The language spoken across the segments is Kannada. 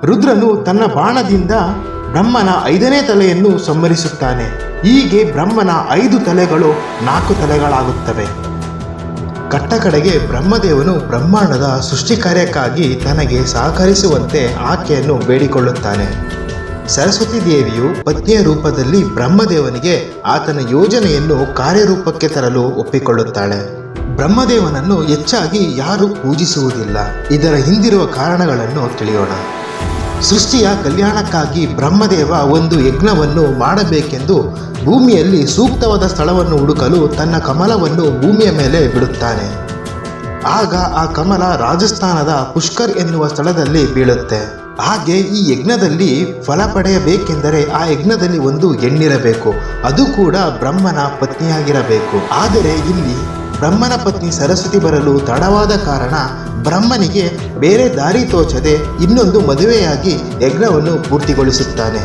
ರುದ್ರನು ತನ್ನ ಬಾಣದಿಂದ ಬ್ರಹ್ಮನ 5ನೇ ತಲೆಯನ್ನು ಸಂಹರಿಸುತ್ತಾನೆ. ಹೀಗೆ ಬ್ರಹ್ಮನ 5 ತಲೆಗಳು 4 ತಲೆಗಳಾಗುತ್ತವೆ. ಕಟ್ಟಕಡೆಗೆ ಬ್ರಹ್ಮದೇವನು ಬ್ರಹ್ಮಾಂಡದ ಸೃಷ್ಟಿ ಕಾರ್ಯಕ್ಕಾಗಿ ತನಗೆ ಸಹಕರಿಸುವಂತೆ ಆಕೆಯನ್ನು ಬೇಡಿಕೊಳ್ಳುತ್ತಾನೆ. ಸರಸ್ವತಿ ದೇವಿಯು ಪತ್ನಿಯ ರೂಪದಲ್ಲಿ ಬ್ರಹ್ಮದೇವನಿಗೆ ಆತನ ಯೋಜನೆಯನ್ನು ಕಾರ್ಯರೂಪಕ್ಕೆ ತರಲು ಒಪ್ಪಿಕೊಳ್ಳುತ್ತಾಳೆ. ಬ್ರಹ್ಮದೇವನನ್ನು ಹೆಚ್ಚಾಗಿ ಯಾರೂ ಪೂಜಿಸುವುದಿಲ್ಲ. ಇದರ ಹಿಂದಿರುವ ಕಾರಣಗಳನ್ನು ತಿಳಿಯೋಣ. ಸೃಷ್ಟಿಯ ಕಲ್ಯಾಣಕ್ಕಾಗಿ ಬ್ರಹ್ಮದೇವ ಒಂದು ಯಜ್ಞವನ್ನು ಮಾಡಬೇಕೆಂದು ಭೂಮಿಯಲ್ಲಿ ಸೂಕ್ತವಾದ ಸ್ಥಳವನ್ನು ಹುಡುಕಲು ತನ್ನ ಕಮಲವನ್ನು ಭೂಮಿಯ ಮೇಲೆ ಬಿಡುತ್ತಾನೆ. ಆಗ ಆ ಕಮಲ ರಾಜಸ್ಥಾನದ ಪುಷ್ಕರ್ ಎನ್ನುವ ಸ್ಥಳದಲ್ಲಿ ಬೀಳುತ್ತೆ. ಹಾಗೆ ಈ ಯಜ್ಞದಲ್ಲಿ ಫಲ ಪಡೆಯಬೇಕೆಂದರೆ ಆ ಯಜ್ಞದಲ್ಲಿ ಒಂದು ಹೆಣ್ಣಿರಬೇಕು, ಅದು ಕೂಡ ಬ್ರಹ್ಮನ ಪತ್ನಿಯಾಗಿರಬೇಕು. ಆದರೆ ಇಲ್ಲಿ ಬ್ರಹ್ಮನ ಪತ್ನಿ ಸರಸ್ವತಿ ಬರಲು ತಡವಾದ ಕಾರಣ ಬ್ರಹ್ಮನಿಗೆ ಬೇರೆ ದಾರಿ ತೋಚದೆ ಇನ್ನೊಂದು ಮದುವೆಯಾಗಿ ಯಜ್ಞವನ್ನು ಪೂರ್ತಿಗೊಳಿಸುತ್ತಾನೆ.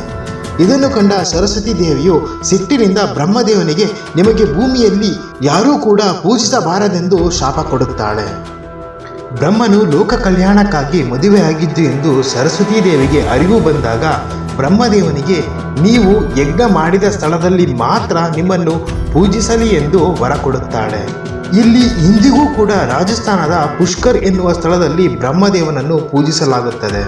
ಇದನ್ನು ಕಂಡ ಸರಸ್ವತಿ ದೇವಿಯು ಸಿಟ್ಟಿನಿಂದ ಬ್ರಹ್ಮದೇವನಿಗೆ ನಿಮಗೆ ಭೂಮಿಯಲ್ಲಿ ಯಾರೂ ಕೂಡ ಪೂಜಿಸಬಾರದೆಂದು ಶಾಪ ಕೊಡುತ್ತಾಳೆ. ಬ್ರಹ್ಮನು ಲೋಕ ಕಲ್ಯಾಣಕ್ಕಾಗಿ ಮದುವೆಯಾಗಿದ್ದು ಎಂದು ಸರಸ್ವತೀ ದೇವಿಗೆ ಅರಿವು ಬಂದಾಗ ಬ್ರಹ್ಮದೇವನಿಗೆ ನೀವು ಯಜ್ಞ ಮಾಡಿದ ಸ್ಥಳದಲ್ಲಿ ಮಾತ್ರ ನಿಮ್ಮನ್ನು ಪೂಜಿಸಲಿ ಎಂದು ವರ ಕೊಡುತ್ತಾಳೆ. ಇಲ್ಲಿ ಇಂದಿಗೂ ಕೂಡ ರಾಜಸ್ಥಾನದ ಪುಷ್ಕರ್ ಎನ್ನುವ ಸ್ಥಳದಲ್ಲಿ ಬ್ರಹ್ಮದೇವನನ್ನು ಪೂಜಿಸಲಾಗುತ್ತದೆ.